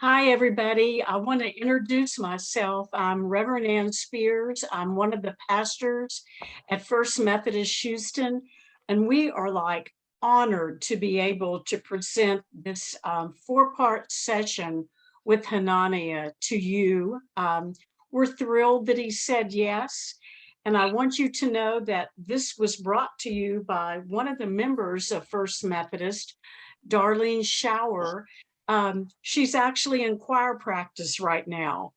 Hi, everybody. I want to introduce myself. I'm Reverend Ann Spears. I'm one of the pastors at First Methodist Houston, and we are like honored to be able to present this four-part session with Hannaniah to you. We're thrilled that he said yes, and I want you to know that this was brought to you by one of the members of First Methodist, Darlene Shower. She's actually in choir practice right now,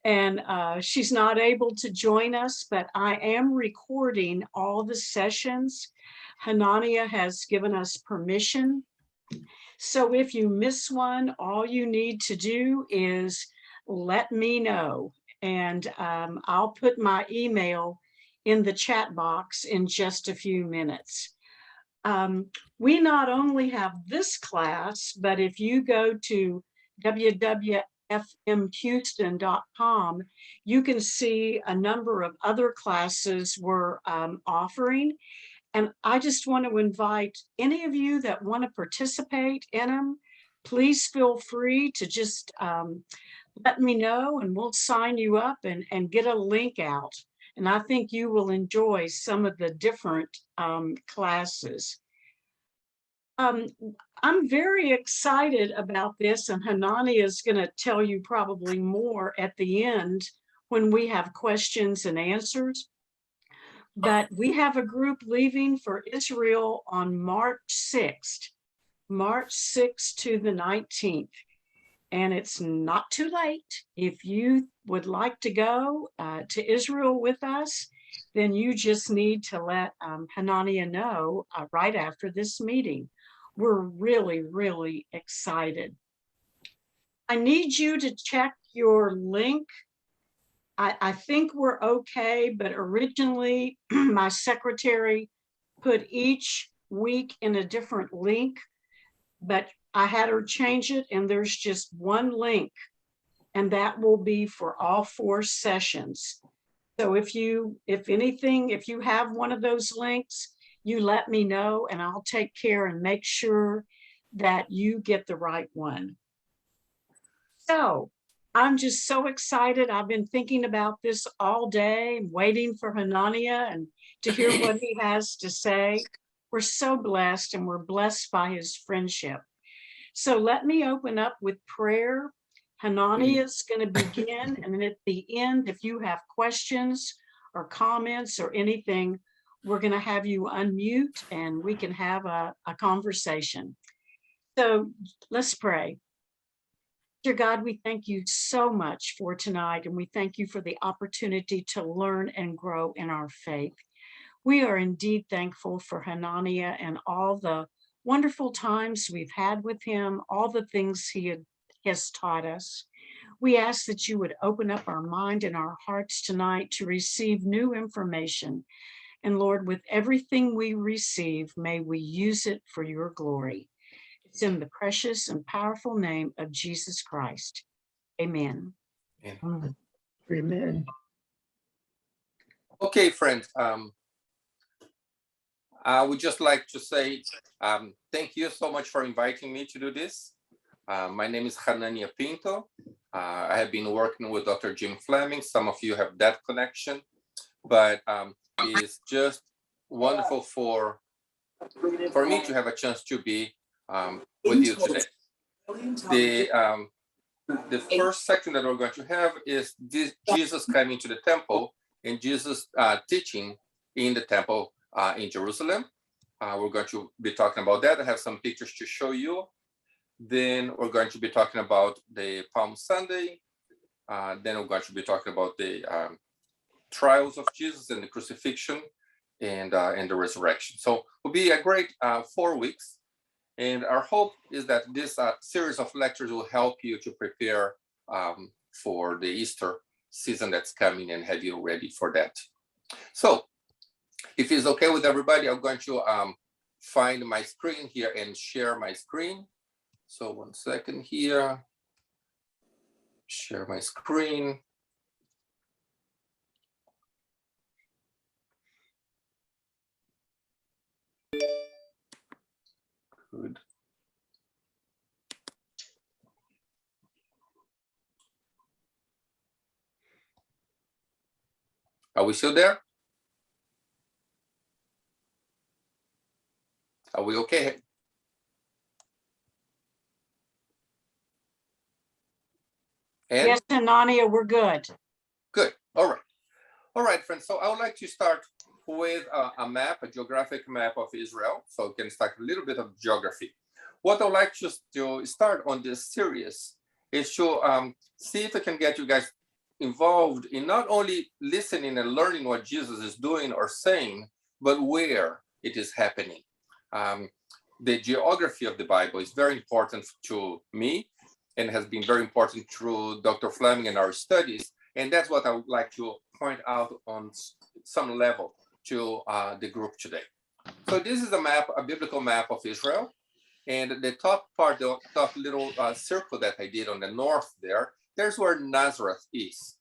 and she's not able to join us, but I am recording all the sessions. Hannaniah has given us permission. So if you miss one, all you need to do is let me know, and I'll put my email in the chat box in just a few minutes. We not only have this class, but if you go to www.fmhouston.com, you can see a number of other classes we're offering. And I just want to invite any of you that want to participate in them, please feel free to just let me know and we'll sign you up and get a link out. And I think you will enjoy some of the different classes. I'm very excited about this, and Hannaniah is going to tell you probably more at the end when we have questions and answers. But we have a group leaving for Israel on March 6th to the 19th. And it's not too late. If you would like to go to Israel with us, then you just need to let Hannaniah know right after this meeting. We're really, really excited. I need you to check your link. I think we're okay, but originally my secretary put each week in a different link, but I had her change it, and there's just one link, and that will be for all four sessions. So if you have one of those links, you let me know, and I'll take care and make sure that you get the right one. So I'm just so excited. I've been thinking about this all day, waiting for Hannaniah and to hear what he has to say. We're so blessed, and we're blessed by his friendship. So let me open up with prayer. Hannaniah is going to begin, and then at the end, if you have questions or comments or anything, we're going to have you unmute and we can have a conversation. So let's pray. Dear God, we thank you so much for tonight, and we thank you for the opportunity to learn and grow in our faith. We are indeed thankful for Hannaniah and all the wonderful times we've had with him, all the things he has taught us. We ask that you would open up our mind and our hearts tonight to receive new information. And Lord, with everything we receive, may we use it for your glory. It's in the precious and powerful name of Jesus Christ. Amen. Amen. Okay, friends. I would just like to say thank you so much for inviting me to do this. My name is Hannaniah Pinto. I have been working with Dr. Jim Fleming. Some of you have that connection, but it's just wonderful for me to have a chance to be with you today. The first section that we're going to have is Jesus coming to the temple and Jesus teaching in the temple in Jerusalem. We're going to be talking about that. I have some pictures to show you. Then we're going to be talking about the Palm Sunday. Then we're going to be talking about the trials of Jesus and the crucifixion and the resurrection. So it will be a great 4 weeks. And our hope is that this series of lectures will help you to prepare for the Easter season that's coming and have you ready for that. So if it's okay with everybody, I'm going to find my screen here and share my screen. So 1 second here, share my screen. Good. Are we still there? Are we okay? And yes, Hannaniah, we're good. good. All right. All right, friends. So I would like to start with a map, a geographic map of Israel. So we can start a little bit of geography. What I would like to start on this series is to see if I can get you guys involved in not only listening and learning what Jesus is doing or saying, but where it is happening. The geography of the Bible is very important to me and has been very important through Dr. Fleming and our studies. And that's what I would like to point out on some level to the group today. So this is a map, a biblical map of Israel. And the top part, the top little circle that I did on the north there's where Nazareth is.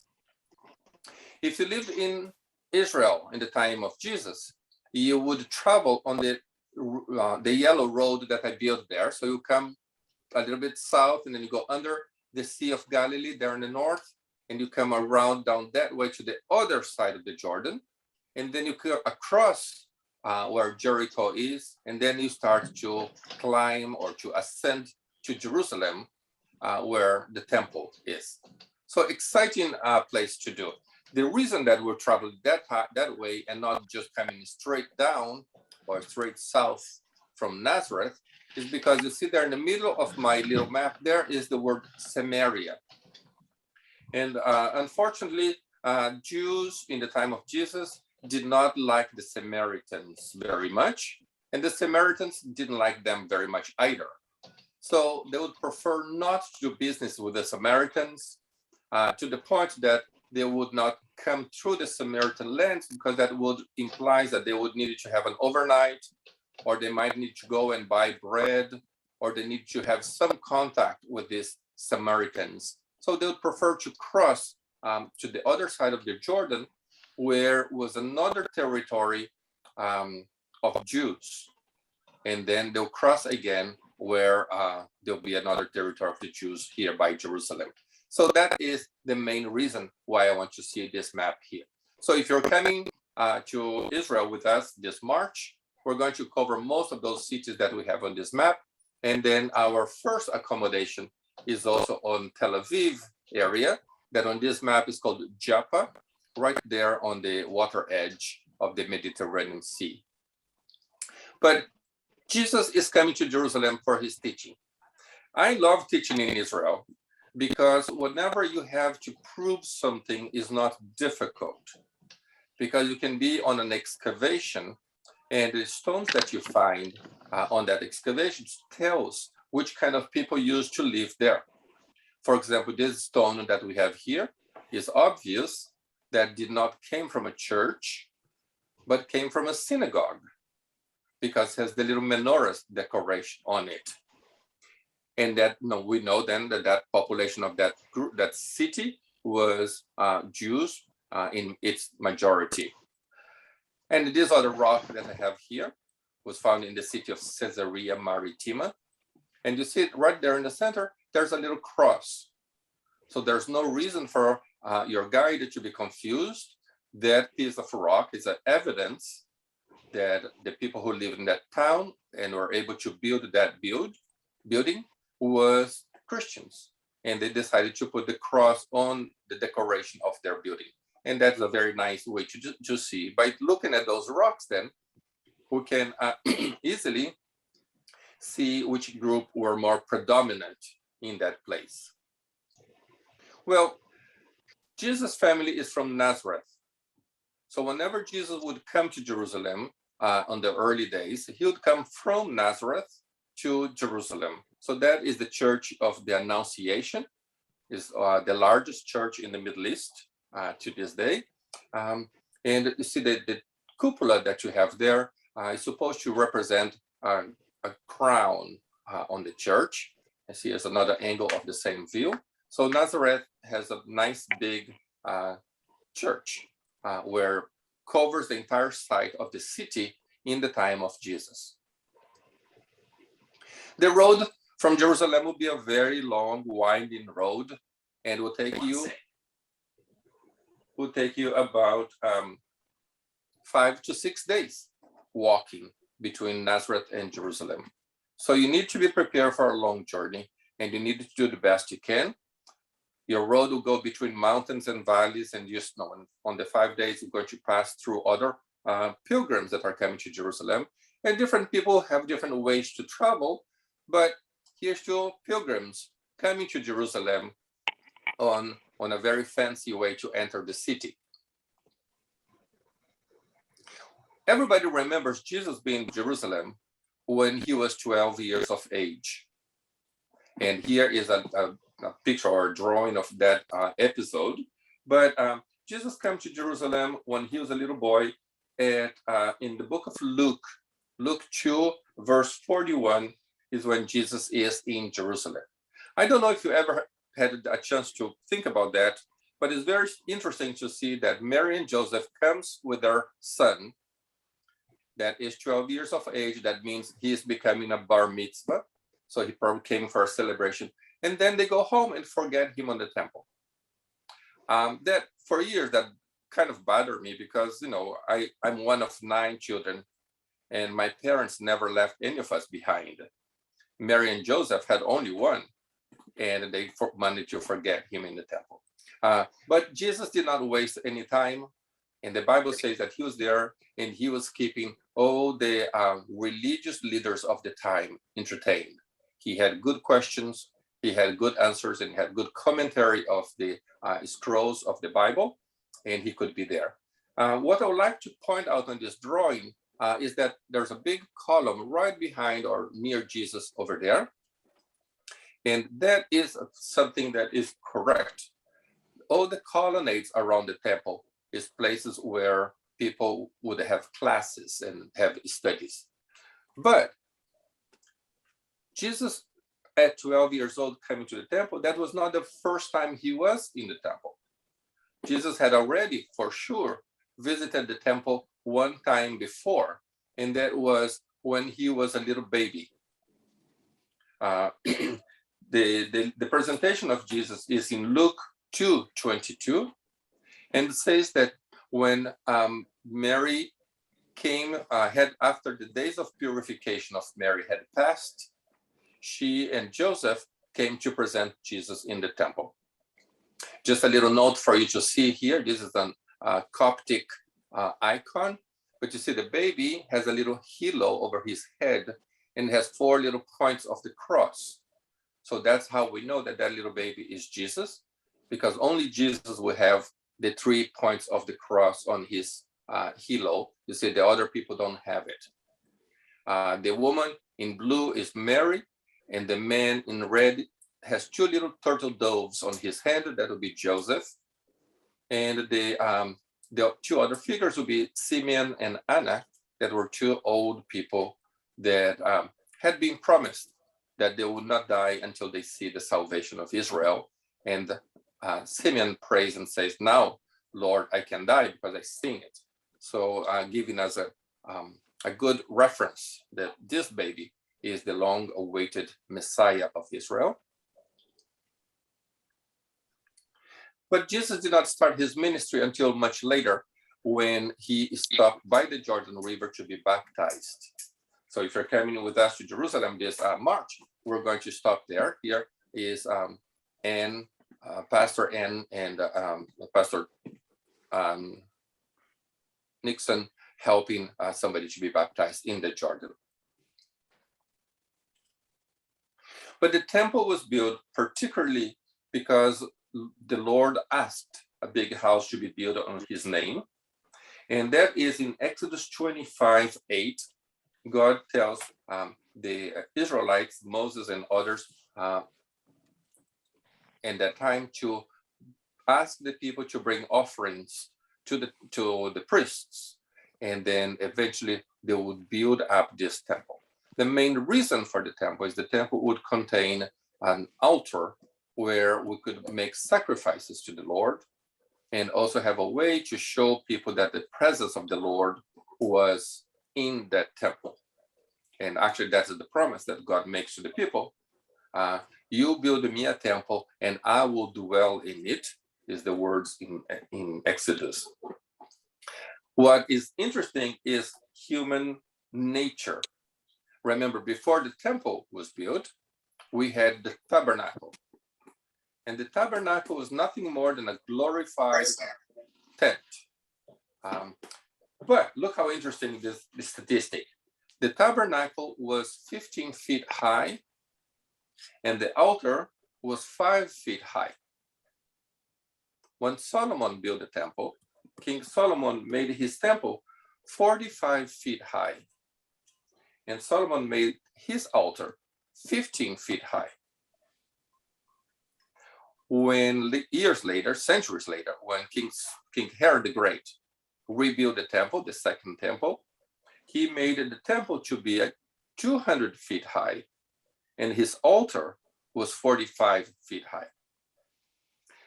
If you lived in Israel in the time of Jesus, you would travel on the yellow road that I built there. So you come a little bit south and then you go under the Sea of Galilee there in the north, and you come around down that way to the other side of the Jordan. And then you go across where Jericho is, and then you start to climb or to ascend to Jerusalem, where the temple is. So exciting place to do. The reason that we're traveling that way and not just coming straight down or straight south from Nazareth is because you see there in the middle of my little map, there is the word Samaria. And unfortunately, Jews in the time of Jesus did not like the Samaritans very much, and the Samaritans didn't like them very much either. So they would prefer not to do business with the Samaritans, to the point that they would not come through the Samaritan lands, because that would imply that they would need to have an overnight, or they might need to go and buy bread, or they need to have some contact with these Samaritans. So they would prefer to cross to the other side of the Jordan, where was another territory of Jews. And then they'll cross again where there'll be another territory of the Jews here by Jerusalem. So that is the main reason why I want to see this map here. So if you're coming to Israel with us this March, we're going to cover most of those cities that we have on this map. And then our first accommodation is also on Tel Aviv area, that on this map is called Jaffa, right there on the water edge of the Mediterranean Sea. But Jesus is coming to Jerusalem for his teaching. I love teaching in Israel because whenever you have to prove something is not difficult, because you can be on an excavation and the stones that you find on that excavation tells which kind of people used to live there. For example, this stone that we have here is obvious that did not came from a church, but came from a synagogue, because it has the little menorah decoration on it. And that we know then that population of that group, that city, was Jews in its majority. And this other rock that I have here was found in the city of Caesarea Maritima. And you see it right there in the center, there's a little cross. So there's no reason for your guide to be confused. That piece of rock is an evidence that the people who lived in that town and were able to build that building was Christians. And they decided to put the cross on the decoration of their building. And that's a very nice way to see. By looking at those rocks, then, we can easily see which group were more predominant in that place. Well, Jesus' family is from Nazareth. So whenever Jesus would come to Jerusalem on the early days, he would come from Nazareth to Jerusalem. So that is the church of the Annunciation, is the largest church in the Middle East to this day. And you see the cupola that you have there is supposed to represent a crown on the church. I see there's another angle of the same view. So Nazareth has a nice big church where covers the entire site of the city in the time of Jesus. The road from Jerusalem will be a very long, winding road, and will take you would take you about 5 to 6 days walking between Nazareth and Jerusalem. So you need to be prepared for a long journey, and you need to do the best you can. Your road will go between mountains and valleys, and just know on the 5 days you're going to pass through other pilgrims that are coming to Jerusalem. And different people have different ways to travel, but here's two pilgrims coming to Jerusalem on a very fancy way to enter the city. Everybody remembers Jesus being in Jerusalem when he was 12 years of age. And here is a picture or a drawing of that episode. But Jesus came to Jerusalem when he was a little boy. In the book of Luke, Luke 2, verse 41 is when Jesus is in Jerusalem. I don't know if you ever had a chance to think about that, but it's very interesting to see that Mary and Joseph comes with their son that is 12 years of age. That means he is becoming a bar mitzvah. So he probably came for a celebration. And then they go home and forget him on the temple. That for years, that kind of bothered me because, you know, I'm one of 9 children and my parents never left any of us behind. Mary and Joseph had only one, and they managed to forget him in the temple. But Jesus did not waste any time. And the Bible says that he was there and he was keeping all the religious leaders of the time entertained. He had good questions, he had good answers, and he had good commentary of the scrolls of the Bible, and he could be there. What I would like to point out on this drawing is that there's a big column right behind or near Jesus over there. And that is something that is correct. All the colonnades around the temple is places where people would have classes and have studies. But Jesus, at 12 years old, coming to the temple, that was not the first time he was in the temple. Jesus had already, for sure, visited the temple one time before, and that was when he was a little baby. The presentation of Jesus is in Luke 2:22, and it says that when Mary came, after the days of purification of Mary had passed, she and Joseph came to present Jesus in the temple. Just a little note for you to see here. This is a Coptic icon, but you see the baby has a little halo over his head and has 4 little points of the cross. So that's how we know that that little baby is Jesus, because only Jesus will have the 3 points of the cross on his halo. You see, the other people don't have it. The woman in blue is Mary, and the man in red has 2 little turtle doves on his hand. That will be Joseph. And the 2 other figures will be Simeon and Anna, that were 2 old people that had been promised that they would not die until they see the salvation of Israel. And Simeon prays and says, "Now, Lord, I can die because I sing it." So giving us a good reference that this baby is the long-awaited Messiah of Israel. But Jesus did not start his ministry until much later, when he stopped by the Jordan River to be baptized. So if you're coming with us to Jerusalem this March, we're going to stop there. Here is Pastor Ann and Pastor Nixon helping somebody to be baptized in the Jordan. But the temple was built particularly because the Lord asked a big house to be built on his name. And that is in Exodus 25:8. God tells the Israelites, Moses and others in that time to ask the people to bring offerings to the priests. And then eventually they would build up this temple. The main reason for the temple is the temple would contain an altar where we could make sacrifices to the Lord, and also have a way to show people that the presence of the Lord was in that temple. And actually, that's the promise that God makes to the people. You build me a temple, and I will dwell in it. is the words in Exodus. What is interesting is human nature. Remember, before the temple was built, we had the tabernacle. And the tabernacle was nothing more than a glorified tent. But look how interesting this statistic. The tabernacle was 15 feet high, and the altar was 5 feet high. When Solomon built the temple, King Solomon made his temple 45 feet high, and Solomon made his altar 15 feet high. When years later, centuries later, when King Herod the Great rebuilt the temple, the second temple, he made the temple to be 200 feet high, and his altar was 45 feet high.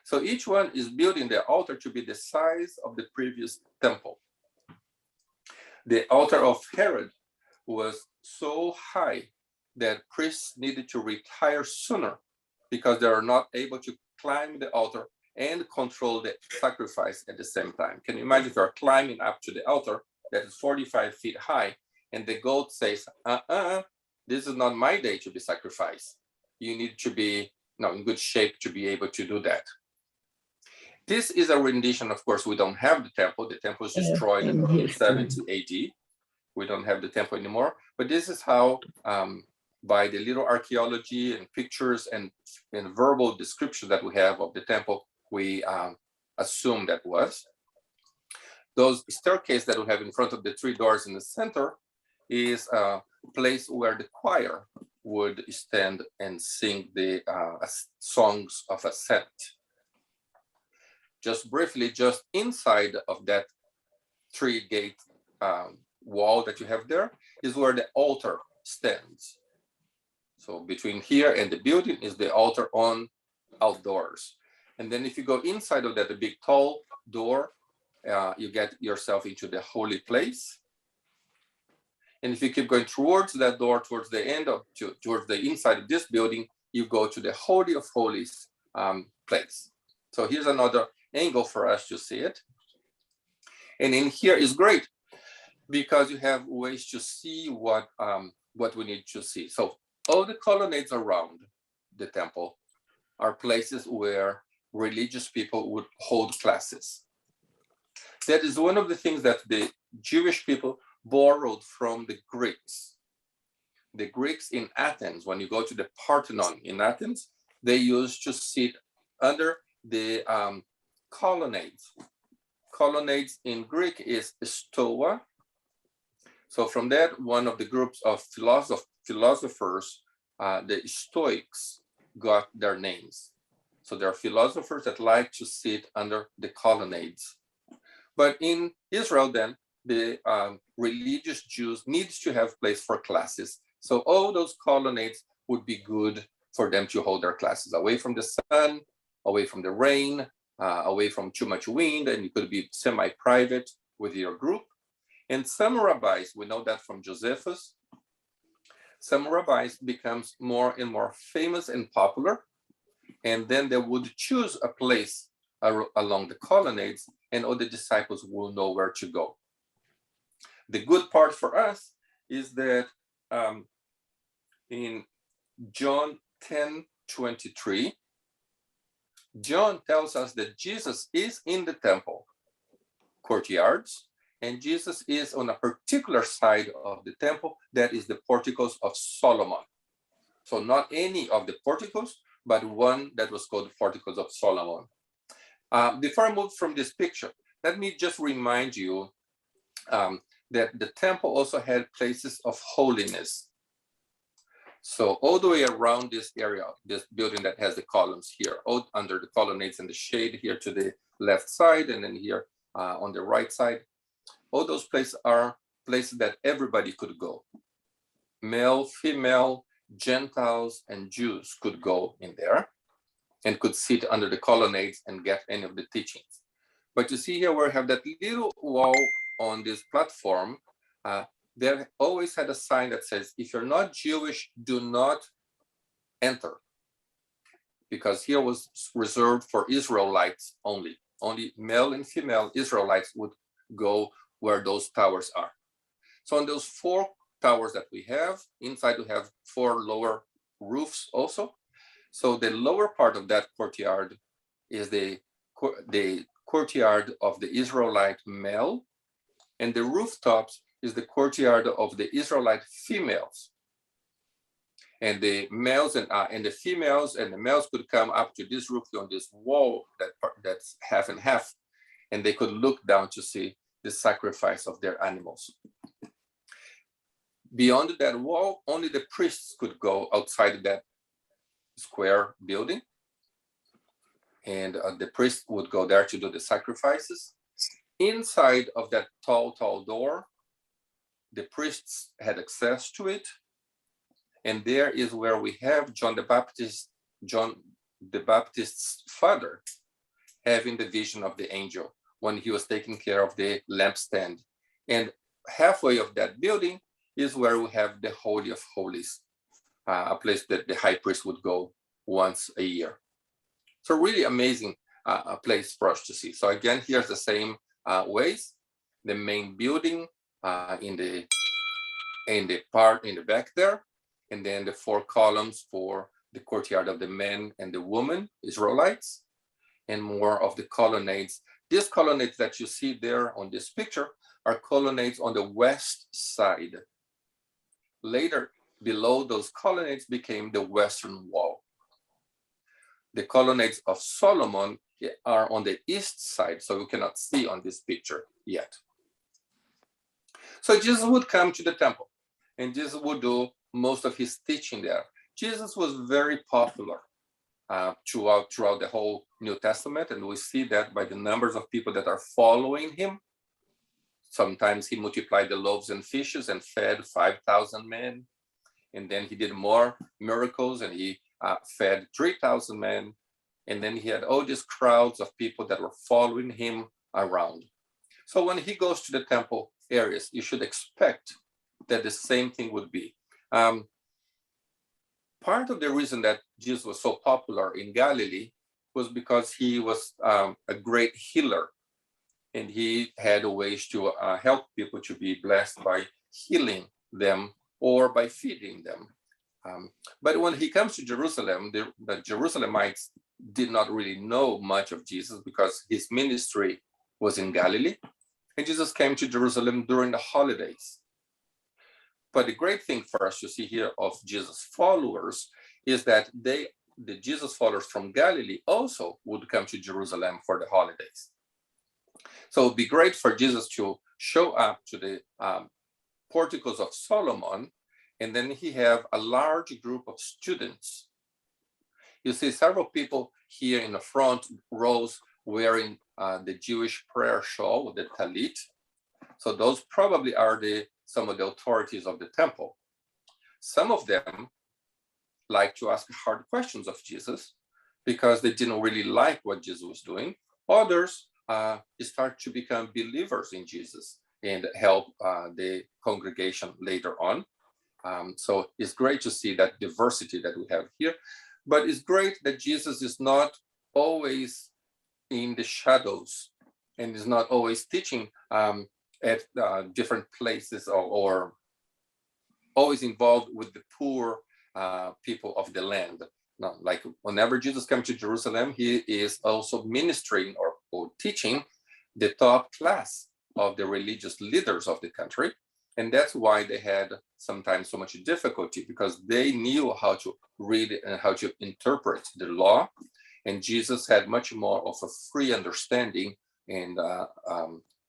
So each one is building their altar to be the size of the previous temple. The altar of Herod was so high that priests needed to retire sooner because they are not able to climb the altar and control the sacrifice at the same time. Can you imagine if you're climbing up to the altar that is 45 feet high and the goat says, this is not my day to be sacrificed. You need to be in good shape to be able to do that. This is a rendition. Of course, we don't have the temple. The temple was destroyed in 70 AD. We don't have the temple anymore. But this is how, by the little archaeology and pictures and verbal description that we have of the temple, we assume that was. Those staircase that we have in front of the 3 doors in the center is a place where the choir would stand and sing the songs of ascent. Just briefly, just inside of that 3-gate wall that you have there is where the altar stands. So between here and the building is the altar on outdoors. And then if you go inside of that, the big tall door, you get yourself into the holy place. And if you keep going towards that door, towards the end of, towards the inside of this building, you go to the Holy of Holies place. So here's another angle for us to see it. And in here is great because you have ways to see what we need to see. So all the colonnades around the temple are places where religious people would hold classes. That is one of the things that the Jewish people borrowed from the Greeks. The Greeks in Athens, when you go to the Parthenon in Athens, they used to sit under the colonnades. Colonnades in Greek is stoa. So from that, one of the groups of philosophers, the Stoics, got their names. So there are philosophers that like to sit under the colonnades. But in Israel then, the religious Jews needs to have place for classes. So all those colonnades would be good for them to hold their classes away from the sun, away from the rain, away from too much wind, and you could be semi-private with your group. And some rabbis, we know that from Josephus, some rabbis becomes more and more famous and popular, and then they would choose a place along the colonnades, and all the disciples will know where to go. The good part for us is that in John 10:23, John tells us that Jesus is in the temple courtyards, and Jesus is on a particular side of the temple that is the Porticos of Solomon. So not any of the porticos, but one that was called the Porticos of Solomon. Before I move from this picture, let me just remind you that the temple also had places of holiness. So all the way around this area, this building that has the columns here, all under the colonnades and the shade here to the left side, and then here on the right side, all those places are places that everybody could go. Male, female, Gentiles, and Jews could go in there and could sit under the colonnades and get any of the teachings. But you see here where we have that little wall on this platform, there always had a sign that says, if you're not Jewish, do not enter. because here was reserved for Israelites only. Only male and female Israelites would go where those towers are. So on those 4 towers that we have, inside we have 4 lower roofs also. So the lower part of that courtyard is the courtyard of the Israelite male, and the rooftops is the courtyard of the Israelite females. And the males and the females and the males could come up to this roof on this wall that's half and half, and they could look down to see the sacrifice of their animals. Beyond that wall, only the priests could go outside that square building, and the priest would go there to do the sacrifices. Inside of that tall door, the priests had access to it, and there is where we have John the Baptist's father having the vision of the angel when he was taking care of the lampstand. And halfway of that building is where we have the Holy of Holies, a place that the high priest would go once a year. So really amazing place for us to see. So again, here's the same ways. The main building in the part in the back there, and then the 4 columns for the courtyard of the men and the women, Israelites, and more of the colonnades. These colonnades that you see there on this picture are colonnades on the west side. Later, below those colonnades became the western wall. The colonnades of Solomon are on the east side, so you cannot see on this picture yet. So Jesus would come to the temple, and Jesus would do most of his teaching there. Jesus was very popular throughout the whole New Testament, and we see that by the numbers of people that are following him. Sometimes he multiplied the loaves and fishes and fed 5,000 men, and then he did more miracles, and he fed 3,000 men, and then he had all these crowds of people that were following him around. So when he goes to the temple areas, you should expect that the same thing would be. Part of the reason that Jesus was so popular in Galilee was because he was a great healer, and he had ways to help people to be blessed by healing them or by feeding them. But when he comes to Jerusalem, the Jerusalemites did not really know much of Jesus because his ministry was in Galilee, and Jesus came to Jerusalem during the holidays. But the great thing for us to see here of Jesus' followers is that the Jesus followers from Galilee also would come to Jerusalem for the holidays. So it would be great for Jesus to show up to the Porticos of Solomon, and then he have a large group of students. You see several people here in the front rows wearing the Jewish prayer shawl, the talit. So those probably are some of the authorities of the temple. Some of them like to ask hard questions of Jesus because they didn't really like what Jesus was doing. Others start to become believers in Jesus and help the congregation later on. So it's great to see that diversity that we have here, but it's great that Jesus is not always in the shadows and is not always teaching at different places or always involved with the poor people of the land. No, like whenever Jesus comes to Jerusalem, he is also ministering or teaching the top class of the religious leaders of the country. And that's why they had sometimes so much difficulty, because they knew how to read and how to interpret the law. And Jesus had much more of a free understanding and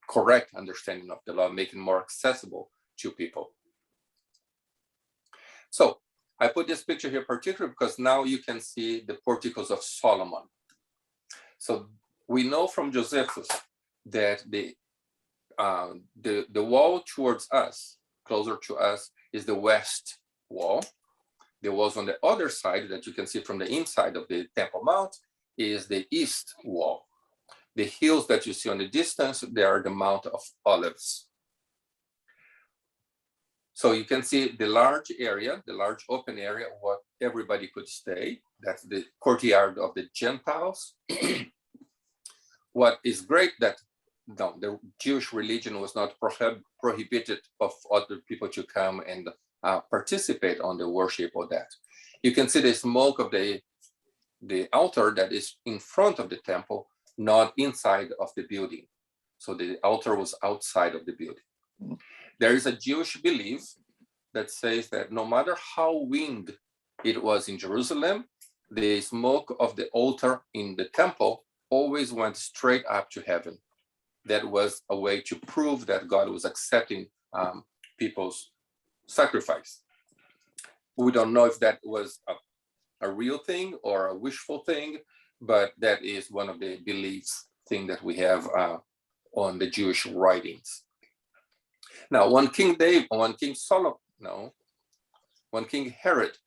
correct understanding of the law, making it more accessible to people. So I put this picture here particularly because now you can see the Porticos of Solomon. So we know from Josephus that the wall towards us, closer to us, is the west wall. The walls on the other side that you can see from the inside of the Temple Mount is the east wall. The hills that you see on the distance, they are the Mount of Olives. So you can see the large area, the large open area where everybody could stay. that's the courtyard of the Gentiles. What is great that the Jewish religion was not prohibited of other people to come and participate on the worship of that. You can see the smoke of the altar that is in front of the temple, not inside of the building. So the altar was outside of the building. There is a Jewish belief that says that no matter how wind it was in Jerusalem, the smoke of the altar in the temple always went straight up to heaven. That was a way to prove that God was accepting people's sacrifice. We don't know if that was a real thing or a wishful thing, but that is one of the beliefs thing that we have on the Jewish writings. Now, when King Herod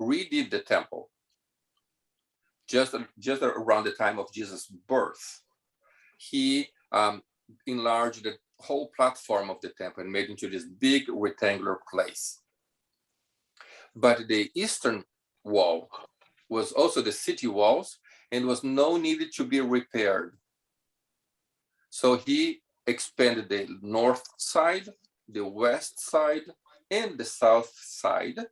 redid the temple just around the time of Jesus' birth, he enlarged the whole platform of the temple and made it into this big rectangular place. But the eastern wall was also the city walls and was no needed to be repaired. So he expanded the north side, the west side, and the south side.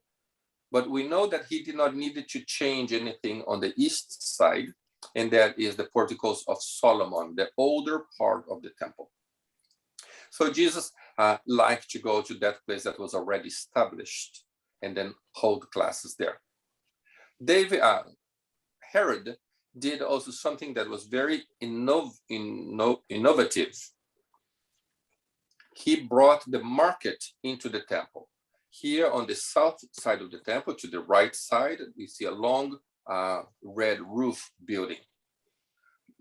But we know that he did not need to change anything on the east side, and that is the Porticos of Solomon, the older part of the temple. So Jesus liked to go to that place that was already established and then hold classes there. Herod did also something that was very innovative. He brought the market into the temple. Here on the south side of the temple, to the right side, we see a long red roof building.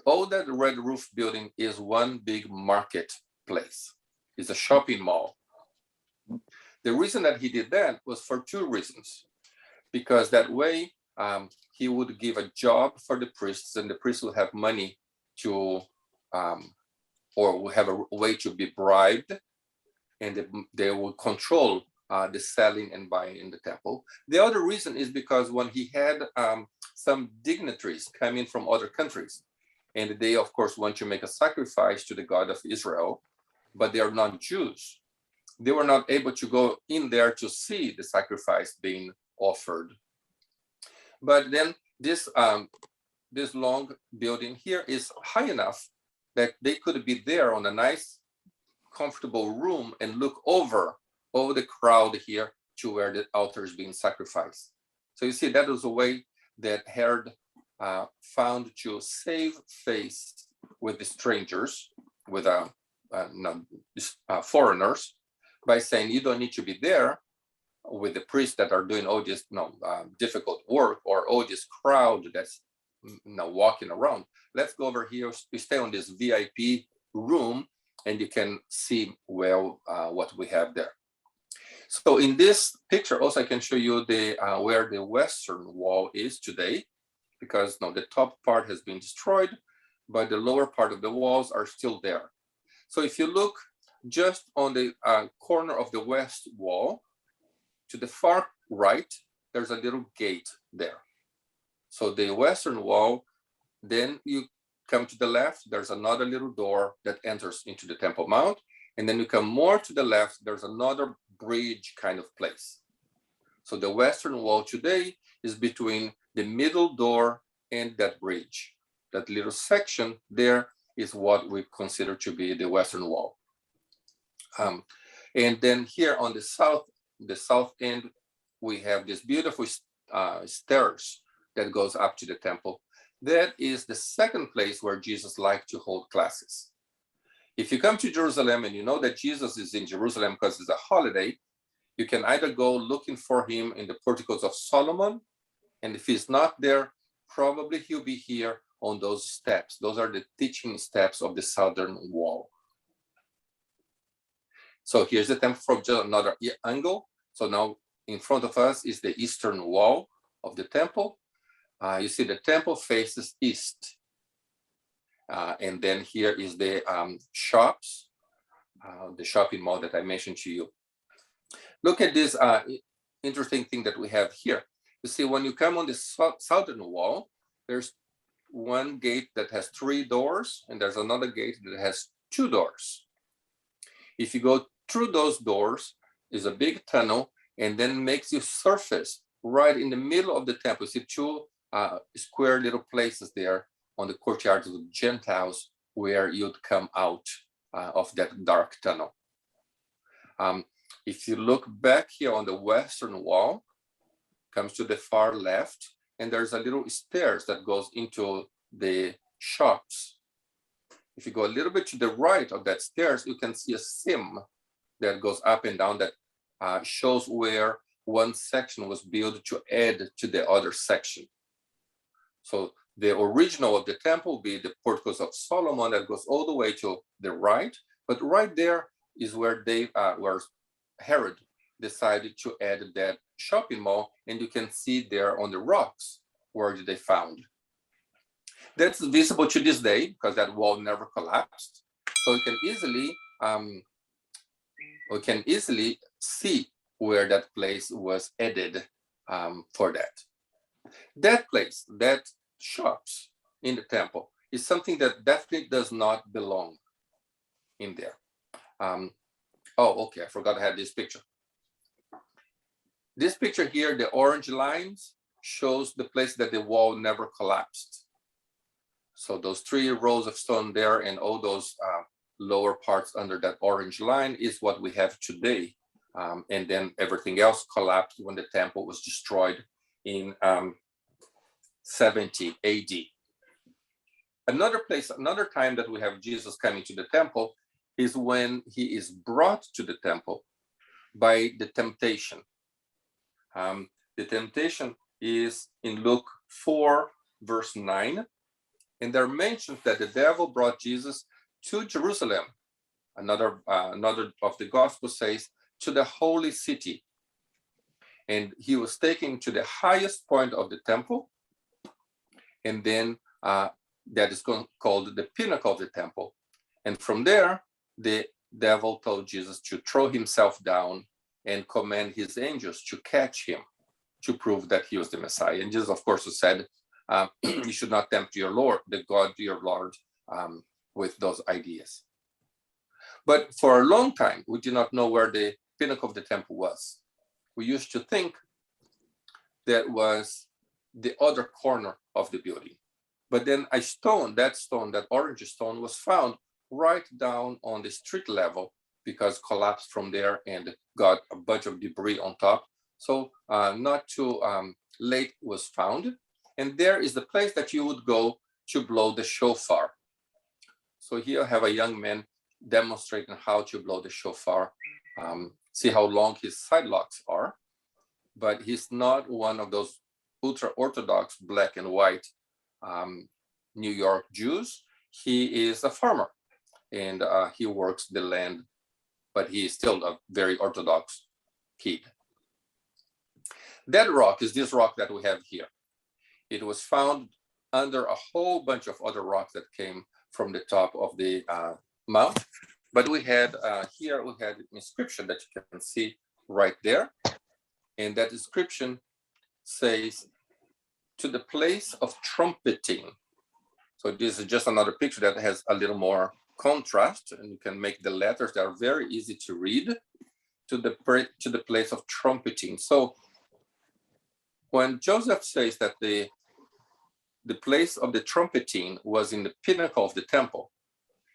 All that red roof building is one big marketplace. It's a shopping mall. The reason that he did that was for two reasons. Because that way he would give a job for the priests, and the priests will have money to, or will have a way to be bribed, and they will control the selling and buying in the temple. The other reason is because when he had some dignitaries come in from other countries, and they of course want to make a sacrifice to the God of Israel, but they are not Jews, they were not able to go in there to see the sacrifice being offered. But then this long building here is high enough that they could be there on a nice, comfortable room and look over all the crowd here to where the altar is being sacrificed. So you see, that was a way that Herod found to save face with the strangers, with foreigners, by saying you don't need to be there with the priests that are doing all this difficult work, or all this crowd that's walking around. Let's go over here. We stay on this VIP room, and you can see well what we have there. So in this picture, also I can show you the where the western wall is today, because the top part has been destroyed, but the lower part of the walls are still there. So if you look just on the corner of the west wall, to the far right, there's a little gate there. So the western wall, then you come to the left, there's another little door that enters into the Temple Mount. And then you come more to the left, there's another bridge kind of place. So the western wall today is between the middle door and that bridge. That little section there is what we consider to be the western wall. And then here on the south end, we have this beautiful stairs that goes up to the temple. That is the second place where Jesus liked to hold classes. If you come to Jerusalem and you know that Jesus is in Jerusalem because it's a holiday, you can either go looking for him in the Porticos of Solomon, and if he's not there, probably he'll be here on those steps. Those are the teaching steps of the southern wall. So here's the temple from just another angle. So now in front of us is the eastern wall of the temple. You see the temple faces east. And then here is the shops, the shopping mall that I mentioned to you. Look at this interesting thing that we have here. You see, when you come on the southern wall, there's one gate that has 3 doors, and there's another gate that has 2 doors. If you go through those doors, is a big tunnel, and then makes you surface right in the middle of the temple. You see 2 square little places there on the courtyards of the Gentiles where you'd come out of that dark tunnel. If you look back here on the western wall, comes to the far left, and there's a little stairs that goes into the shops. If you go a little bit to the right of that stairs, you can see a sim that goes up and down that shows where one section was built to add to the other section. So the original of the temple will be the Porticos of Solomon that goes all the way to the right, but right there is where where Herod decided to add that shopping mall, and you can see there on the rocks where they found. That's visible to this day because that wall never collapsed. So we can easily see where that place was added for that. That place, that shops in the temple, is something that definitely does not belong in there. Okay, I forgot I had this picture. This picture here, the orange lines, shows the place that the wall never collapsed. So those 3 rows of stone there and all those lower parts under that orange line is what we have today. And then everything else collapsed when the temple was destroyed in 70 AD. Another time that we have Jesus coming to the temple is when he is brought to the temple by the temptation. The temptation is in Luke 4, verse 9. And there mentions that the devil brought Jesus to Jerusalem. Another of the Gospels says, to the holy city. And he was taken to the highest point of the temple. And then that is called the Pinnacle of the temple. And from there, the devil told Jesus to throw himself down and command his angels to catch him, to prove that he was the Messiah. And Jesus, of course, said, you should not tempt your Lord, the God, your Lord, with those ideas. But for a long time, we did not know where the pinnacle of the temple was. We used to think that was the other corner of the building. But then that orange stone was found right down on the street level because collapsed from there and got a bunch of debris on top. So not too late was found. And there is the place that you would go to blow the shofar. So here I have a young man demonstrating how to blow the shofar. See how long his side locks are. But he's not one of those ultra-Orthodox black and white New York Jews. He is a farmer and he works the land, but he is still a very Orthodox kid. That rock is this rock that we have here. It was found under a whole bunch of other rocks that came from the top of the mount. But we had here, we had an inscription that you can see right there. And that inscription says, to the place of trumpeting. So this is just another picture that has a little more contrast, and you can make the letters that are very easy to read, to the place of trumpeting. So when Joseph says that the place of the trumpeting was in the pinnacle of the temple,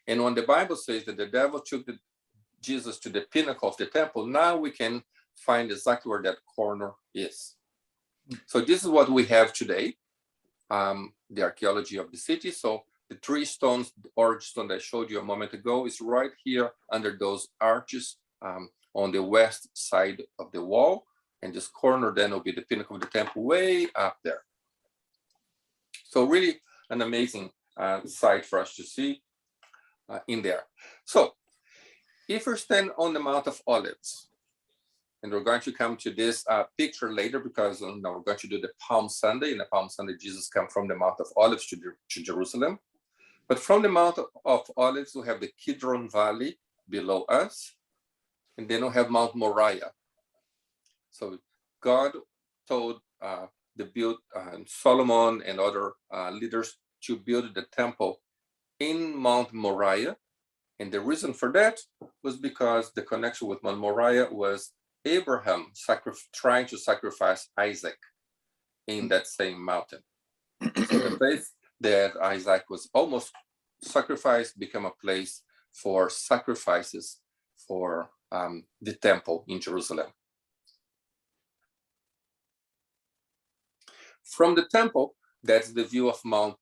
and when the Bible says that the devil took Jesus to the pinnacle of the temple, now we can find exactly where that corner is. So this is what we have today, the archaeology of the city. So the 3 stones, the orange stone that I showed you a moment ago, is right here under those arches on the west side of the wall. And this corner then will be the pinnacle of the temple way up there. So really an amazing sight for us to see in there. So if we stand on the Mount of Olives, and we're going to come to this picture later because we're going to do the Palm Sunday. And the Palm Sunday, Jesus came from the Mount of Olives to Jerusalem. But from the Mount of Olives, we have the Kidron Valley below us. And then we have Mount Moriah. So God told Solomon and other leaders to build the temple in Mount Moriah. And the reason for that was because the connection with Mount Moriah was Abraham trying to sacrifice Isaac in that same mountain. So the place that Isaac was almost sacrificed became a place for sacrifices for the temple in Jerusalem. From the temple, that's the view of Mount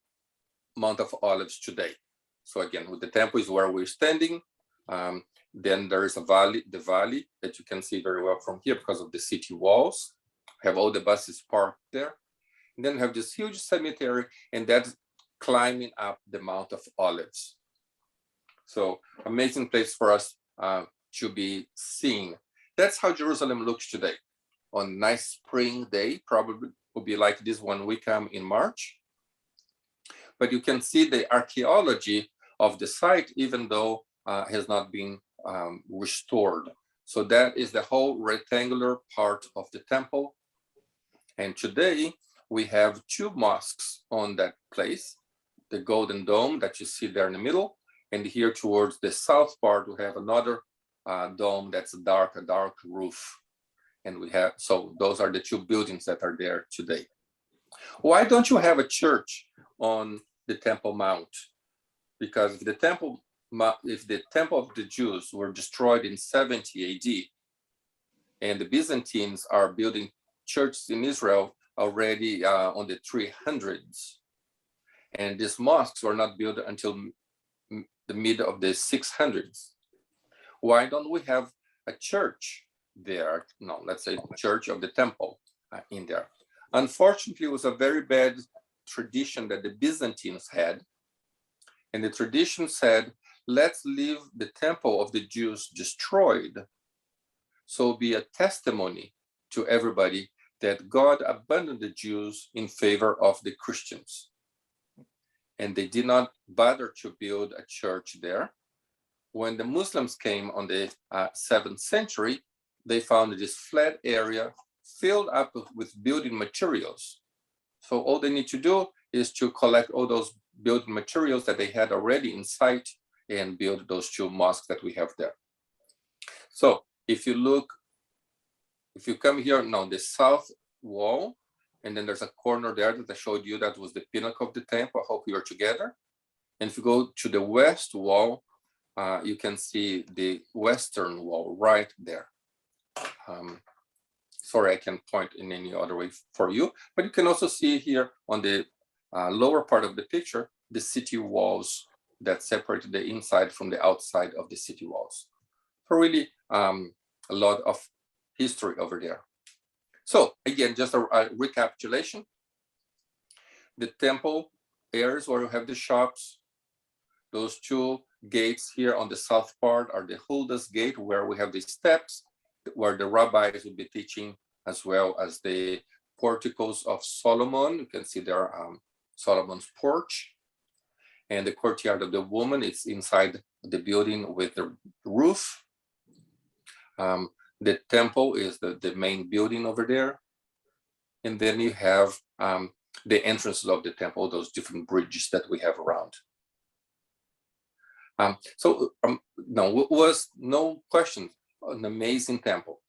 of Olives today. So again, the temple is where we're standing. Then there is the valley that you can see very well from here because of the city walls. Have all the buses parked there. And then we have this huge cemetery, and that's climbing up the Mount of Olives. So amazing place for us to be seeing. That's how Jerusalem looks today. On a nice spring day, probably will be like this one we come in March. But you can see the archaeology of the site, even though has not been restored. So that is the whole rectangular part of the temple. And today we have two mosques on that place, the Golden Dome that you see there in the middle, and here towards the south part, we have another dome that's a dark roof. And we have, so those are the two buildings that are there today. Why don't you have a church on the Temple Mount? Because if the temple of the Jews were destroyed in 70 AD, and the Byzantines are building churches in Israel already on the 300s, and these mosques were not built until the mid of the 600s. Why don't we have a church there? No, let's say Church of the Temple in there. Unfortunately, it was a very bad tradition that the Byzantines had. And the tradition said, let's leave the temple of the Jews destroyed, so be a testimony to everybody that God abandoned the Jews in favor of the Christians. And they did not bother to build a church there. When the Muslims came on the 7th century, they found this flat area filled up with building materials. So all they need to do is to collect all those building materials that they had already in sight and build those two mosques that we have there. So if you come here now, the south wall, and then there's a corner there that I showed you that was the pinnacle of the temple. I hope you are together. And if you go to the west wall, you can see the western wall right there. Sorry, I can't point in any other way for you, but you can also see here on the lower part of the picture, the city walls that separate the inside from the outside of the city walls. So really a lot of history over there. So again, just a recapitulation. The temple areas where you have the shops, those two gates here on the south part are the Huldas gate, where we have the steps where the rabbis will be teaching, as well as the Porticos of Solomon. You can see there Solomon's porch, and the courtyard of the woman is inside the building with the roof. The temple is the main building over there. And then you have the entrances of the temple, those different bridges that we have around. No, was no question, an amazing temple.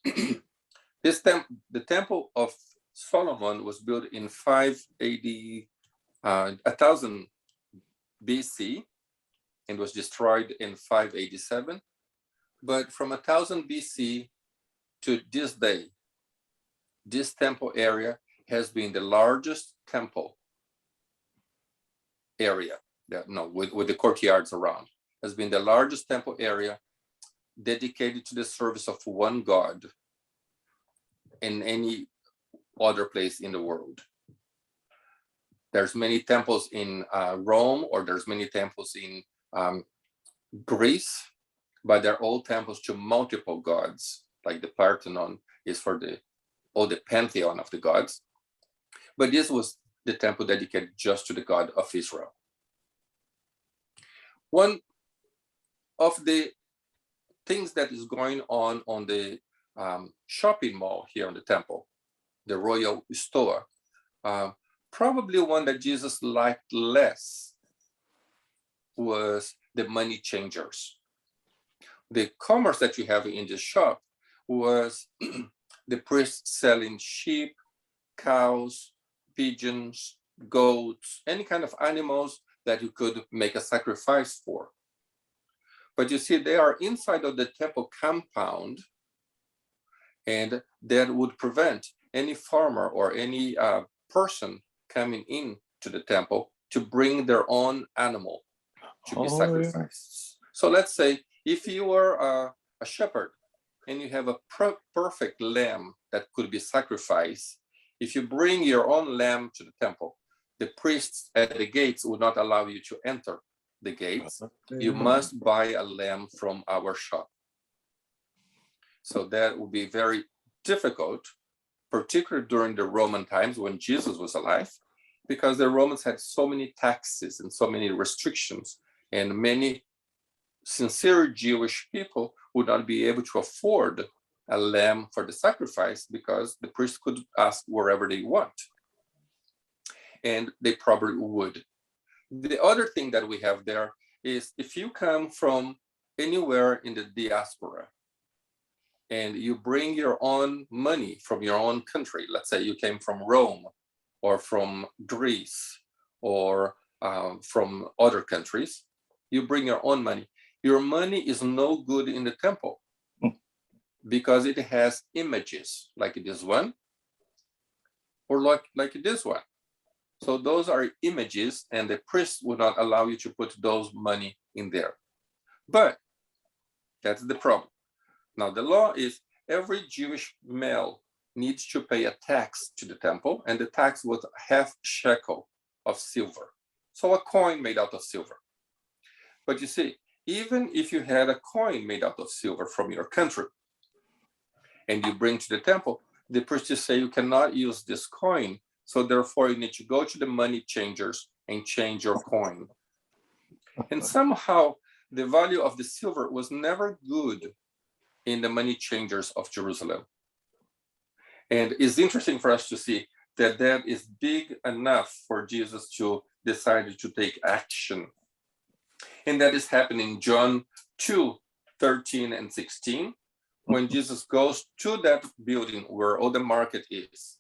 The Temple of Solomon was built in 580, 1000 BC, and was destroyed in 587. But from 1000 BC to this day, this temple area has been the largest temple area, with the courtyards around, has been the largest temple area dedicated to the service of one God in any other place in the world. There's many temples in Rome, or there's many temples in Greece, but they're all temples to multiple gods, like the Parthenon is for the pantheon of the gods. But this was the temple dedicated just to the God of Israel. One of the things that is going on the shopping mall here in the temple, the Royal Store, Probably one that Jesus liked less was the money changers. The commerce that you have in the shop was the priests selling sheep, cows, pigeons, goats, any kind of animals that you could make a sacrifice for. But you see, they are inside of the temple compound, and that would prevent any farmer or any person coming in to the temple to bring their own animal to be sacrificed. So let's say if you are a shepherd and you have a perfect lamb that could be sacrificed, if you bring your own lamb to the temple, the priests at the gates would not allow you to enter the gates. You must buy a lamb from our shop. So that would be very difficult, particularly during the Roman times when Jesus was alive, because the Romans had so many taxes and so many restrictions, and many sincere Jewish people would not be able to afford a lamb for the sacrifice because the priest could ask wherever they want. And they probably would. The other thing that we have there is if you come from anywhere in the diaspora and you bring your own money from your own country, let's say you came from Rome or from Greece or from other countries, you bring your own money. Your money is no good in the temple because it has images like this one or like this one. So those are images, and the priest would not allow you to put those money in there. But that's the problem. Now the law is every Jewish male needs to pay a tax to the temple, and the tax was half shekel of silver. So a coin made out of silver. But you see, even if you had a coin made out of silver from your country and you bring to the temple, the priest will say you cannot use this coin. So therefore you need to go to the money changers and change your coin. And somehow the value of the silver was never good in the money changers of Jerusalem. And it's interesting for us to see that that is big enough for Jesus to decide to take action. And that is happening in John 2:13 and 16, when Jesus goes to that building where all the market is.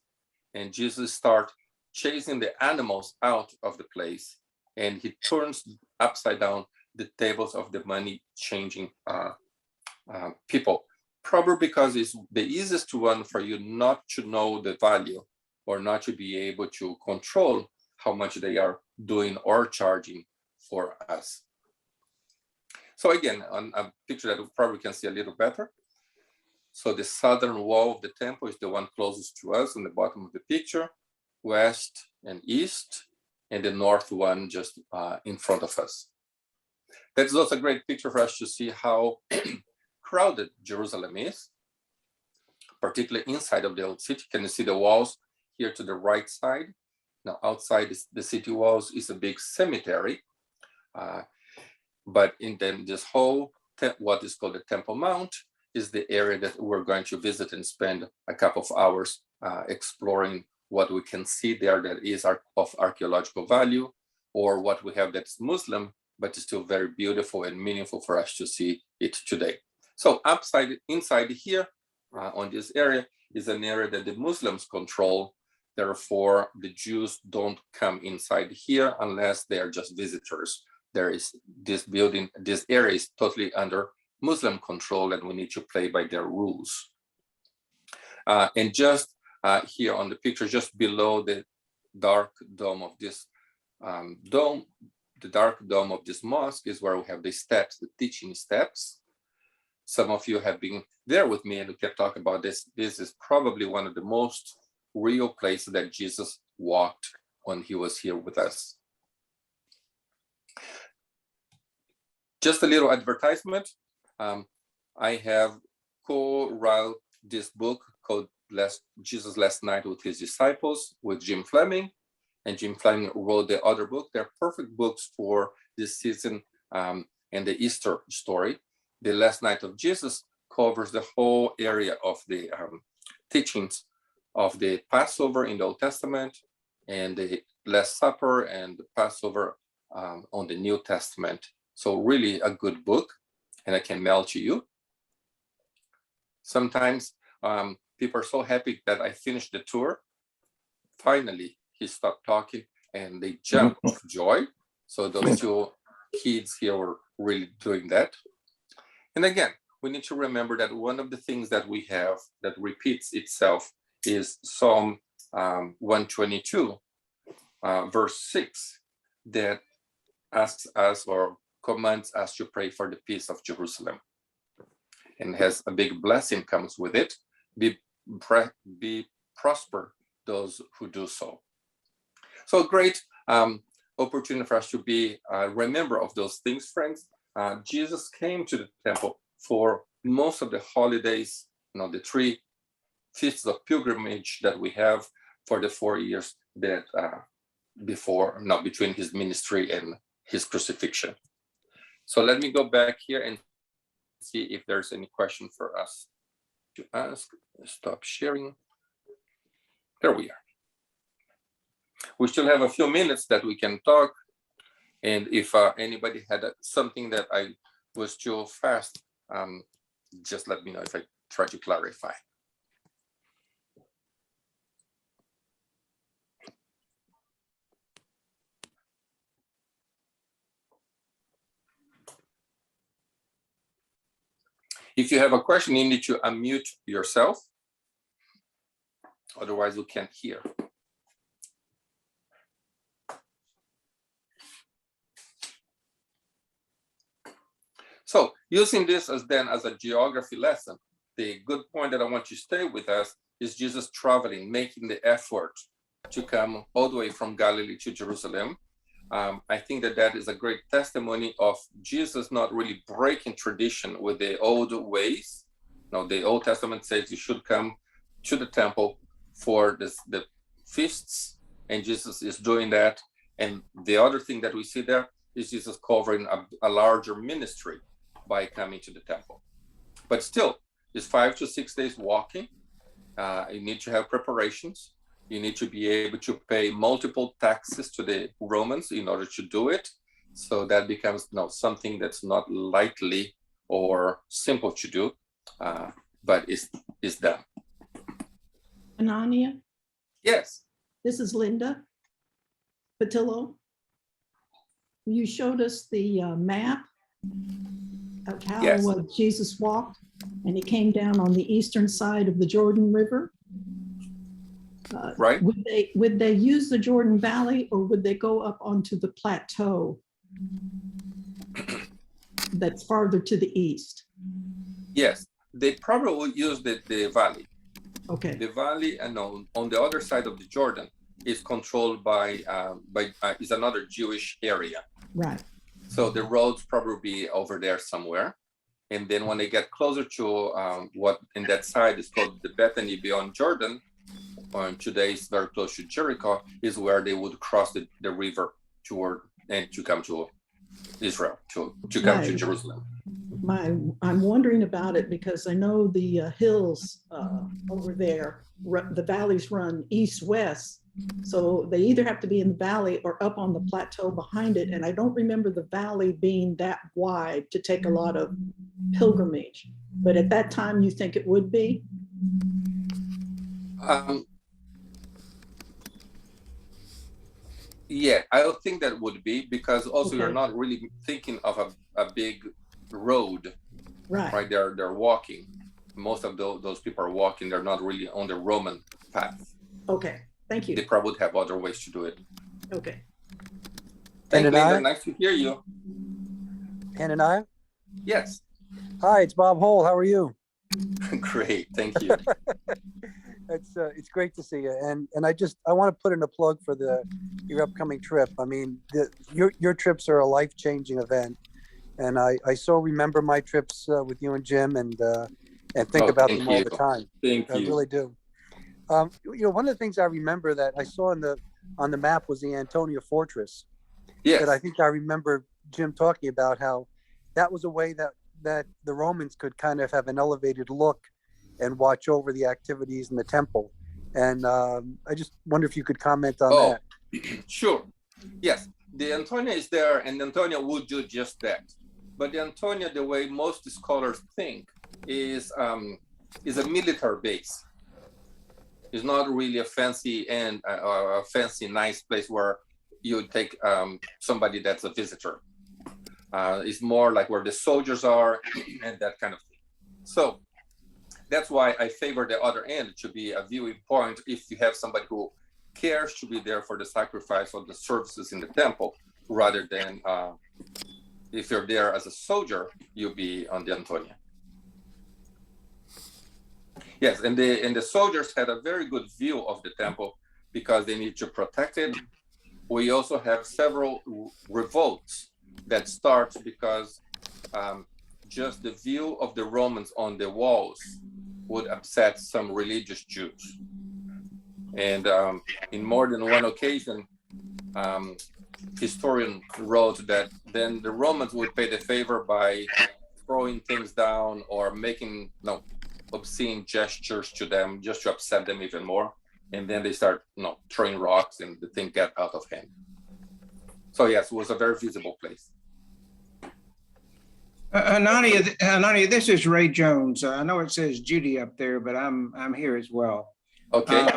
And Jesus starts chasing the animals out of the place, and he turns upside down the tables of the money changing people, probably because it's the easiest one for you not to know the value or not to be able to control how much they are doing or charging for us. So again, on a picture that we probably can see a little better. So the southern wall of the temple is the one closest to us on the bottom of the picture, west and east, and the north one just in front of us. That's also a great picture for us to see how crowded Jerusalem is, particularly inside of the old city. Can you see the walls here to the right side? Now outside the city walls is a big cemetery, but in this whole, what is called the Temple Mount, is the area that we're going to visit and spend a couple of hours exploring what we can see there that is of archaeological value, or what we have that's Muslim, but is still very beautiful and meaningful for us to see it today. So inside here, on this area, is an area that the Muslims control. Therefore, the Jews don't come inside here unless they are just visitors. There is this building, this area is totally under Muslim control, and we need to play by their rules. And just here on the picture, just below the dark dome of this the dark dome of this mosque is where we have the steps, the teaching steps. Some of you have been there with me, and we kept talking about this. This is probably one of the most real places that Jesus walked when he was here with us. Just a little advertisement. I have co-wrote this book called Jesus Last Night with His Disciples with Jim Fleming, and Jim Fleming wrote the other book. They're perfect books for this season and the Easter story. The Last Night of Jesus covers the whole area of the teachings of the Passover in the Old Testament, and the Last Supper and the Passover on the New Testament. So really a good book, and I can mail to you. Sometimes people are so happy that I finished the tour. Finally, he stopped talking and they jumped with joy. So those two kids here were really doing that. And again, we need to remember that one of the things that we have that repeats itself is Psalm 122, verse 6, that asks us or commands us to pray for the peace of Jerusalem, and has a big blessing comes with it. Be prosper those who do so. So great opportunity for us to be remember of those things, friends. Jesus came to the temple for most of the holidays, the 3 feasts of pilgrimage that we have for the 4 years that between his ministry and his crucifixion. So let me go back here and see if there's any question for us to ask. Stop sharing. There we are. We still have a few minutes that we can talk. And if anybody had something that I was too fast, just let me know if I try to clarify. If you have a question, you need to unmute yourself. Otherwise, you can't hear. So using this as a geography lesson, the good point that I want you to stay with us is Jesus traveling, making the effort to come all the way from Galilee to Jerusalem. I think that is a great testimony of Jesus not really breaking tradition with the old ways. No, the Old Testament says you should come to the temple for the feasts, and Jesus is doing that. And the other thing that we see there is Jesus covering a larger ministry by coming to the temple. But still, it's 5 to 6 days walking. You need to have preparations. You need to be able to pay multiple taxes to the Romans in order to do it. So that becomes something that's not lightly or simple to do, but it's done. Antonia? Yes. This is Linda Patillo. You showed us the map of how Yes. Jesus walked, and he came down on the eastern side of the Jordan River. Right. Would they use the Jordan Valley, or would they go up onto the plateau that's farther to the east? Yes, they probably would use the valley. Okay. The valley, and on the other side of the Jordan is controlled by is another Jewish area. Right. So the roads probably be over there somewhere. And then when they get closer to what in that side is called the Bethany beyond Jordan, or today is very close to Jericho, is where they would cross the river toward and to come to Israel, to come to Jerusalem. I'm wondering about it because I know the hills over there, the valleys run east-west. So they either have to be in the valley or up on the plateau behind it. And I don't remember the valley being that wide to take a lot of pilgrimage. But at that time, you think it would be? Yeah, I don't think that would be, because also you're Okay. not really thinking of a big road, Right. They're walking. Most of those people are walking. They're not really on the Roman path. Okay. Thank They you. probably would have other ways to do it. Okay. Thank you, Linda. Hannaniah? Nice to hear you. Hannaniah? Yes. Hi, it's Bob Hole. How are you? Great. Thank you. It's great to see you. And I want to put in a plug for your upcoming trip. I mean, your trips are a life-changing event, and I so remember my trips with you and Jim, and think about them all the time. Thank I you. really do. One of the things I remember that I saw on the map was the Antonia Fortress. Yes. That I think I remember Jim talking about how that was a way that the Romans could kind of have an elevated look and watch over the activities in the temple. And I just wonder if you could comment on Oh, that. sure. Yes, the Antonia is there, and Antonia would do just that. But the Antonia, the way most scholars think, is a military base. It's not really a fancy or a fancy, nice place where you take somebody that's a visitor. It's more like where the soldiers are and that kind of thing. So that's why I favor the other end to be a viewing point if you have somebody who cares to be there for the sacrifice or the services in the temple, rather than if you're there as a soldier, you'll be on the Antonia. Yes, and the soldiers had a very good view of the temple because they need to protect it. We also have several revolts that start because just the view of the Romans on the walls would upset some religious Jews. And in more than one occasion, historian wrote that then the Romans would pay the favor by throwing things down or making obscene gestures to them just to upset them even more. And then they start throwing rocks and the thing get out of hand. So yes, it was a very visible place. Hannaniah, this is Ray Jones. I know it says Judy up there, but I'm here as well. Okay.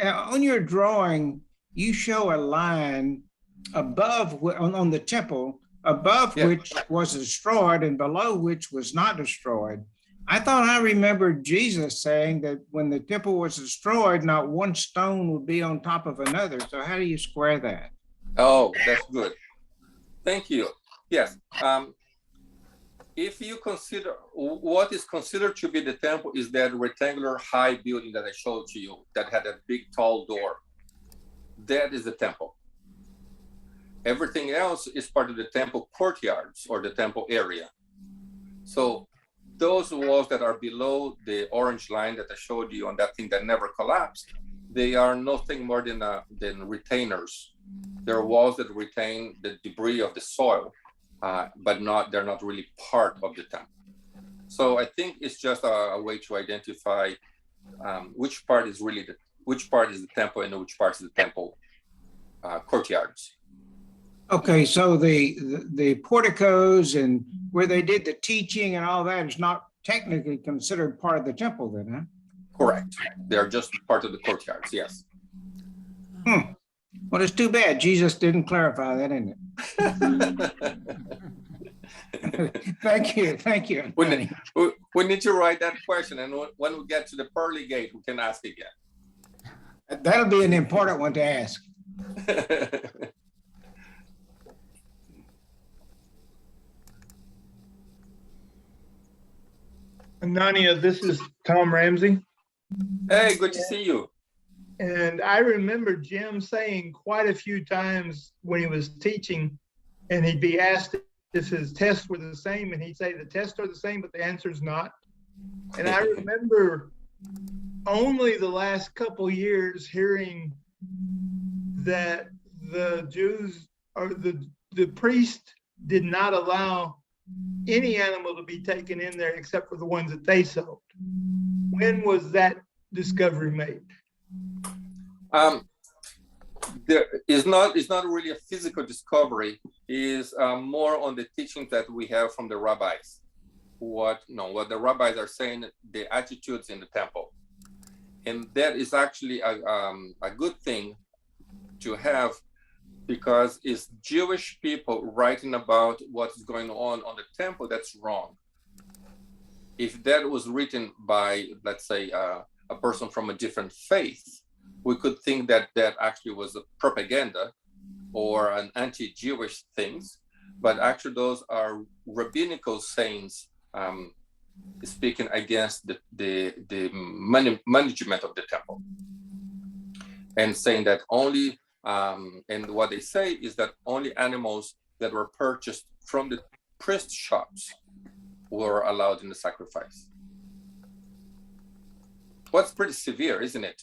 On your drawing, you show a line above on the temple, above which was destroyed and below which was not destroyed. I thought I remembered Jesus saying that when the temple was destroyed, not one stone would be on top of another. So how do you square that? Oh, that's good. Thank you. Yes. If you consider what is considered to be the temple is that rectangular high building that I showed to you that had a big tall door. That is the temple. Everything else is part of the temple courtyards or the temple area. So those walls that are below the orange line that I showed you on that thing that never collapsed, they are nothing more than retainers. They're walls that retain the debris of the soil, but they're not really part of the temple. So I think it's just a way to identify which part is the temple and which part is the temple courtyards. Okay, so the porticos and where they did the teaching and all that is not technically considered part of the temple then, huh? Correct. They're just part of the courtyards, yes. Well, it's too bad Jesus didn't clarify that, isn't it? Thank you. We need to write that question, and when we get to the pearly gate, we can ask again. That'll be an important one to ask. Antonia, this is Tom Ramsey. Hey, good to see you. And I remember Jim saying quite a few times when he was teaching, and he'd be asked if his tests were the same, and he'd say the tests are the same, but the answer's not. And I remember only the last couple years hearing that the Jews or the priest did not allow any animal to be taken in there except for the ones that they sold. When was that discovery made? There is not really a physical discovery. Is more on the teachings that we have from the rabbis. What the rabbis are saying, the attitudes in the temple, and that is actually a good thing to have, because it's Jewish people writing about what's going on the temple. That's wrong. If that was written by, let's say, a person from a different faith, we could think that that actually was a propaganda or an anti-Jewish things, but actually those are rabbinical sayings speaking against the management of the temple, and saying that only and what they say is that only animals that were purchased from the priest shops were allowed in the sacrifice. What's pretty severe, isn't it,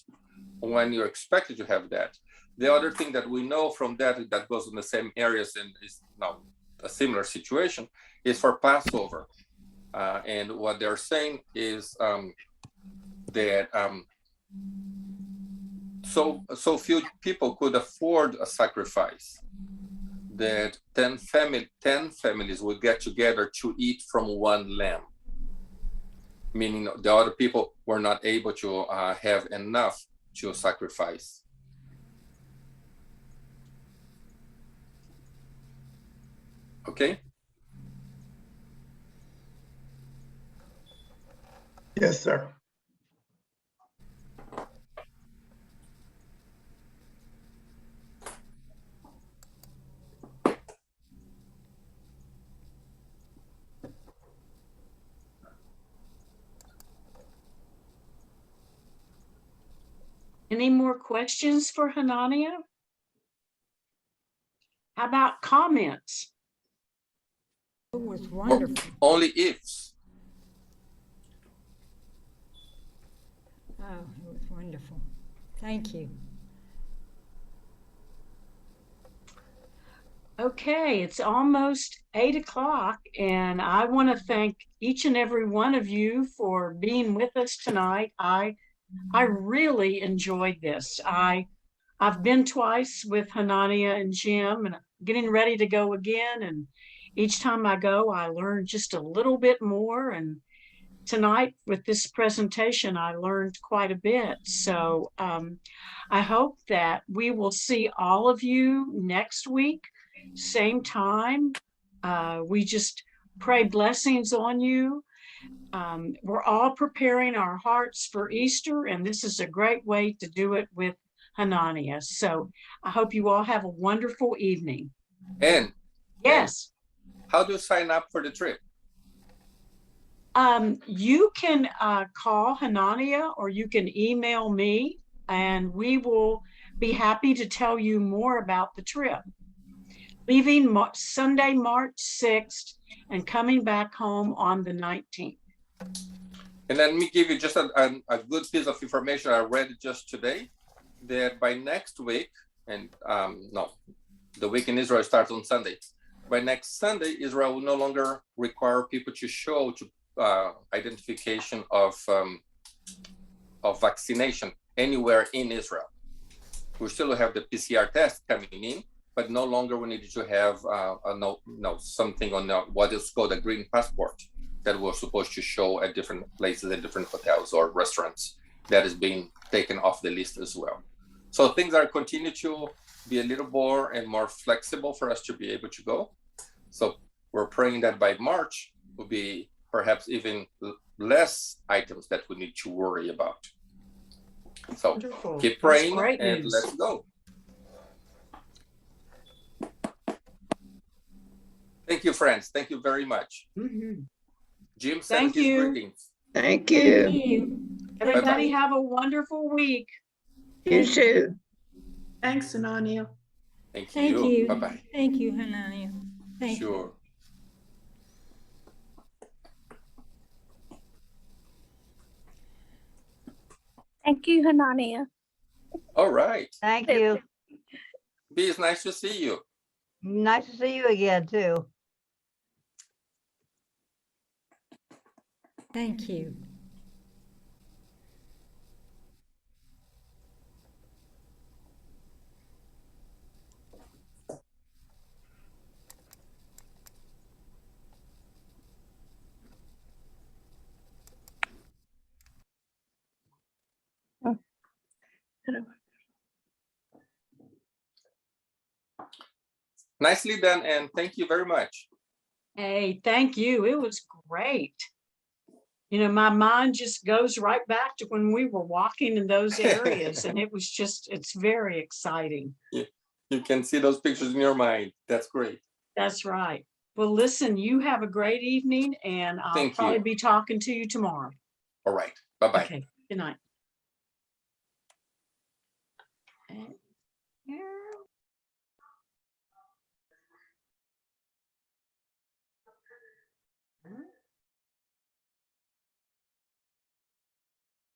when you're expected to have that? The other thing that we know from that goes in the same areas and is now a similar situation is for Passover. And what they're saying is that so few people could afford a sacrifice that 10 families would get together to eat from one lamb, meaning the other people were not able to have enough to sacrifice. Okay? Yes, sir. Any more questions for Hannaniah? How about comments? It was wonderful. Only ifs. Oh, it was wonderful. Thank you. Okay, it's almost 8 o'clock, and I want to thank each and every one of you for being with us tonight. I really enjoyed this. I've been twice with Hannaniah and Jim, and getting ready to go again. And each time I go, I learn just a little bit more. And tonight with this presentation, I learned quite a bit. So I hope that we will see all of you next week, same time. We just pray blessings on you. We're all preparing our hearts for Easter, and this is a great way to do it with Hannaniah. So I hope you all have a wonderful evening. And yes, how do you sign up for the trip? You can call Hannaniah, or you can email me, and we will be happy to tell you more about the trip. Leaving Sunday, March 6th, and coming back home on the 19th. And let me give you just a good piece of information I read just today, that by next week, and no, the week in Israel starts on Sunday. By next Sunday, Israel will no longer require people to show identification of vaccination anywhere in Israel. We still have the PCR test coming in, but no longer we need to have something on what is called a green passport that we're supposed to show at different places, at different hotels or restaurants. That is being taken off the list as well. So things are continue to be a little more and more flexible for us to be able to go. So we're praying that by March will be perhaps even less items that we need to worry about. So Wonderful. keep praying and news. let's go. Thank you, friends. Thank you very much. Mm-hmm. Jim sends Thank his you. greetings. Thank you. Thank you. Everybody Bye-bye. have a wonderful week. You too. Thanks, Antonia. Thank Thank you. you. Bye-bye. Thank you, Hannaniah. Thank you. Sure. Thank you, Hannaniah. All right. Thank you. B, it's nice to see you. Nice to see you again, too. Thank you. Nicely done, and thank you very much. Hey, thank you. It was great. You know, my mind just goes right back to when we were walking in those areas, and it was just, it's very exciting. You can see those pictures in your mind. That's great. That's right. Well, listen, you have a great evening, and I'll Thank probably you. be talking to you tomorrow. All right. Bye-bye. Okay, good night.